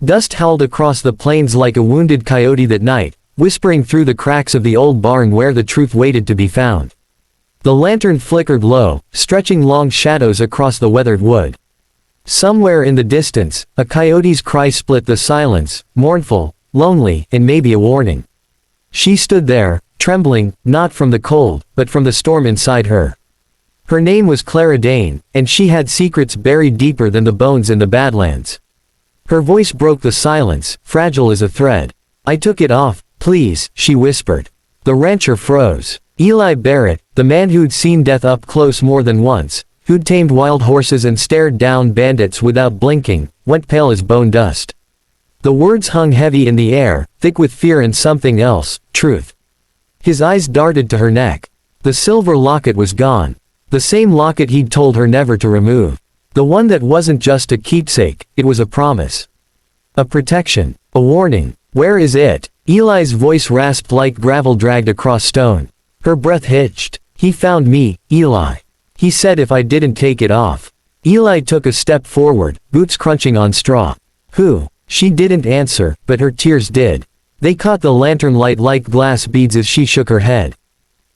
Dust howled across the plains like a wounded coyote that night, whispering through the cracks of the old barn where the truth waited to be found. The lantern flickered low, stretching long shadows across the weathered wood. Somewhere in the distance, a coyote's cry split the silence, mournful, lonely, and maybe a warning. She stood there, trembling, not from the cold, but from the storm inside her. Her name was Clara Dane, and she had secrets buried deeper than the bones in the Badlands. Her voice broke the silence, fragile as a thread. "I took it off, please," she whispered. The rancher froze. Eli Barrett, the man who'd seen death up close more than once, who'd tamed wild horses and stared down bandits without blinking, went pale as bone dust. The words hung heavy in the air, thick with fear and something else, truth. His eyes darted to her neck. The silver locket was gone. The same locket he'd told her never to remove. The one that wasn't just a keepsake, it was a promise. A protection. A warning. "Where is it?" Eli's voice rasped like gravel dragged across stone. Her breath hitched. "He found me, Eli. He said if I didn't take it off." Eli took a step forward, boots crunching on straw. "Who?" She didn't answer, but her tears did. They caught the lantern light like glass beads as she shook her head.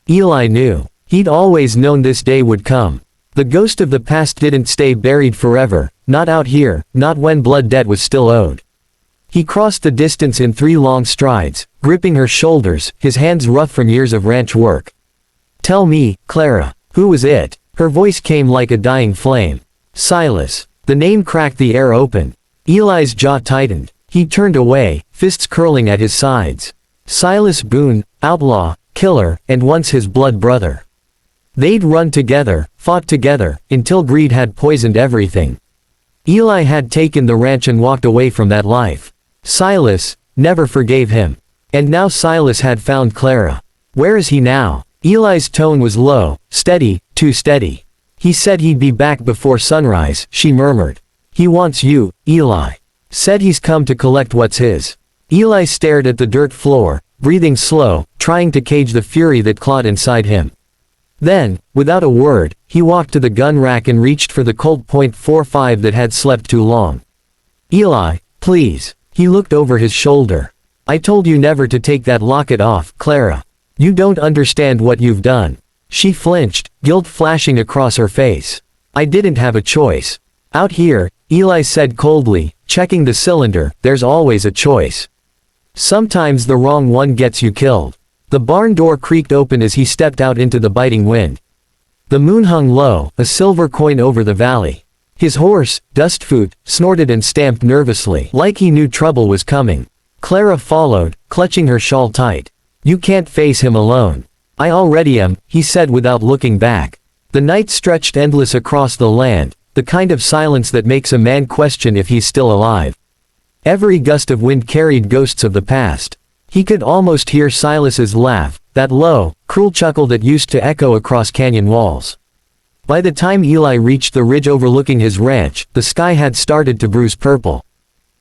Eli knew. He'd always known this day would come. The ghost of the past didn't stay buried forever, not out here, not when blood debt was still owed. He crossed the distance in 3 long strides, gripping her shoulders, his hands rough from years of ranch work. "Tell me, Clara, who was it?" Her voice came like a dying flame. "Silas." The name cracked the air open. Eli's jaw tightened. He turned away, fists curling at his sides. Silas Boone, outlaw, killer, and once his blood brother. They'd run together, fought together, until greed had poisoned everything. Eli had taken the ranch and walked away from that life. Silas never forgave him. And now Silas had found Clara. "Where is he now?" Eli's tone was low, steady, too steady. "He said he'd be back before sunrise," she murmured. "He wants you, Eli. Said he's come to collect what's his." Eli stared at the dirt floor, breathing slow, trying to cage the fury that clawed inside him. Then, without a word, he walked to the gun rack and reached for the Colt .45 that had slept too long. "Eli, please." He looked over his shoulder. "I told you never to take that locket off, Clara. You don't understand what you've done." She flinched, guilt flashing across her face. "I didn't have a choice. Out here," Eli said coldly, checking the cylinder, "there's always a choice. Sometimes the wrong one gets you killed." The barn door creaked open as he stepped out into the biting wind. The moon hung low, a silver coin over the valley. His horse, Dustfoot, snorted and stamped nervously, like he knew trouble was coming. Clara followed, clutching her shawl tight. "You can't face him alone." "I already am," he said without looking back. The night stretched endless across the land, the kind of silence that makes a man question if he's still alive. Every gust of wind carried ghosts of the past. He could almost hear Silas's laugh, that low, cruel chuckle that used to echo across canyon walls. By the time Eli reached the ridge overlooking his ranch, the sky had started to bruise purple.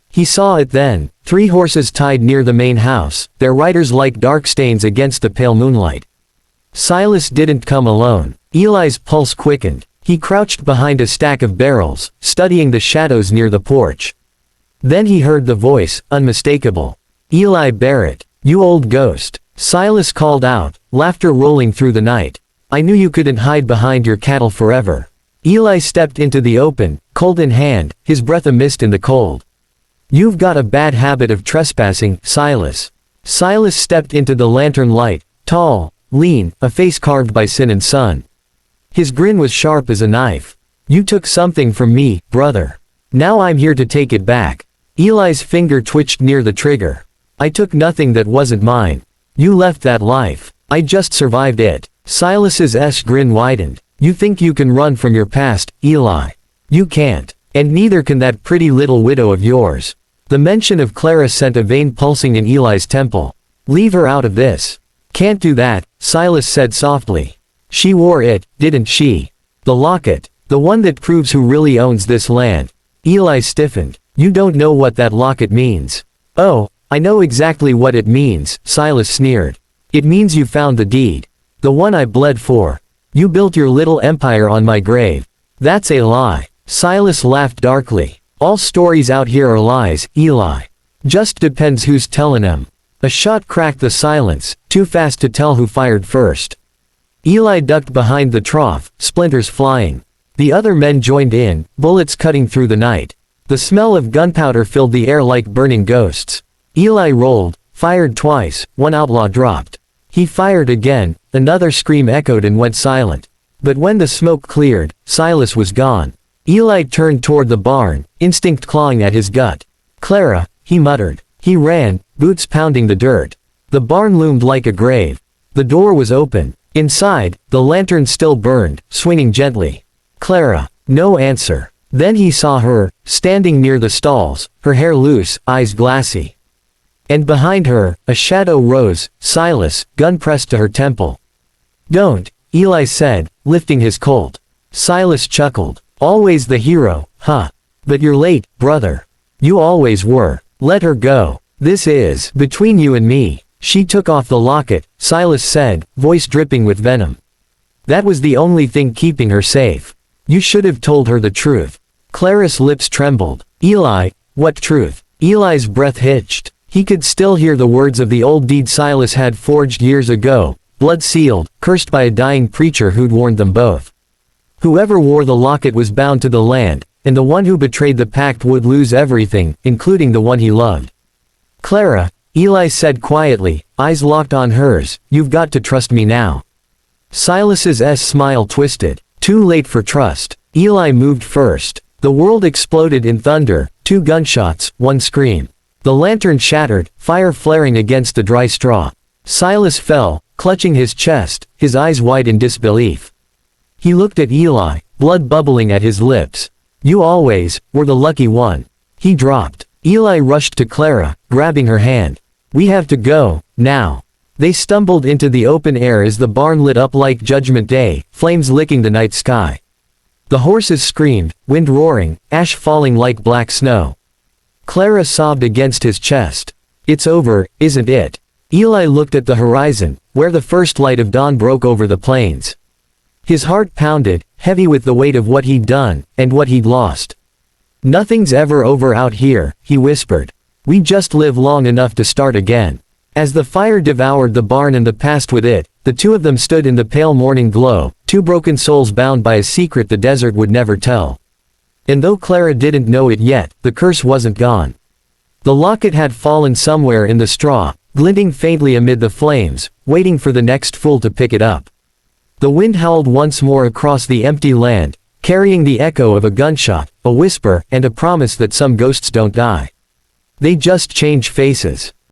He saw it then, 3 horses tied near the main house, their riders like dark stains against the pale moonlight. Silas didn't come alone. Eli's pulse quickened. He crouched behind a stack of barrels, studying the shadows near the porch. Then he heard the voice, unmistakable. "Eli Barrett, you old ghost." Silas called out, laughter rolling through the night. "I knew you couldn't hide behind your cattle forever." Eli stepped into the open, Colt in hand, his breath a mist in the cold. "You've got a bad habit of trespassing, Silas." Silas stepped into the lantern light, tall, lean, a face carved by sin and sun. His grin was sharp as a knife. "You took something from me, brother. Now I'm here to take it back." Eli's finger twitched near the trigger. "I took nothing that wasn't mine. You left that life. I just survived it." Silas's grin widened. "You think you can run from your past, Eli? You can't. And neither can that pretty little widow of yours." The mention of Clara sent a vein pulsing in Eli's temple. "Leave her out of this." "Can't do that," Silas said softly. "She wore it, didn't she? The locket. The one that proves who really owns this land." Eli stiffened. "You don't know what that locket means." "Oh, I know exactly what it means," Silas sneered. "It means you found the deed. The one I bled for. You built your little empire on my grave." "That's a lie." Silas laughed darkly. All stories out here are lies, Eli. Just depends who's telling 'em. A shot cracked the silence, too fast to tell who fired first. Eli ducked behind the trough, splinters flying. The other men joined in, bullets cutting through the night. The smell of gunpowder filled the air like burning ghosts. Eli rolled, fired twice, one outlaw dropped. He fired again, another scream echoed and went silent. But when the smoke cleared, Silas was gone. Eli turned toward the barn, instinct clawing at his gut. "Clara," he muttered. He ran, boots pounding the dirt. The barn loomed like a grave. The door was open. Inside, the lantern still burned, swinging gently. "Clara." No answer. Then he saw her, standing near the stalls, her hair loose, eyes glassy. And behind her, a shadow rose, Silas, gun pressed to her temple. "Don't," Eli said, lifting his Colt. Silas chuckled. "Always the hero, huh? But you're late, brother. You always were. Let her go. This is between you and me." She took off the locket, Silas said, voice dripping with venom. That was the only thing keeping her safe. "You should have told her the truth." Clara's lips trembled. "Eli, what truth?" Eli's breath hitched. He could still hear the words of the old deed Silas had forged years ago, blood-sealed, cursed by a dying preacher who'd warned them both. Whoever wore the locket was bound to the land, and the one who betrayed the pact would lose everything, including the one he loved. "Clara," Eli said quietly, eyes locked on hers, "you've got to trust me now." Silas's smile twisted. Too late for trust. Eli moved first. The world exploded in thunder, 2 gunshots, 1 scream. The lantern shattered, fire flaring against the dry straw. Silas fell, clutching his chest, his eyes wide in disbelief. He looked at Eli, blood bubbling at his lips. "You always were the lucky one." He dropped. Eli rushed to Clara, grabbing her hand. "We have to go, now." They stumbled into the open air as the barn lit up like Judgment Day, flames licking the night sky. The horses screamed, wind roaring, ash falling like black snow. Clara sobbed against his chest. "It's over, isn't it?" Eli looked at the horizon, where the first light of dawn broke over the plains. His heart pounded, heavy with the weight of what he'd done, and what he'd lost. "Nothing's ever over out here," he whispered. "We just live long enough to start again." As the fire devoured the barn and the past with it, the two of them stood in the pale morning glow, 2 broken souls bound by a secret the desert would never tell. And though Clara didn't know it yet, the curse wasn't gone. The locket had fallen somewhere in the straw, glinting faintly amid the flames, waiting for the next fool to pick it up. The wind howled once more across the empty land, carrying the echo of a gunshot, a whisper, and a promise that some ghosts don't die. They just change faces.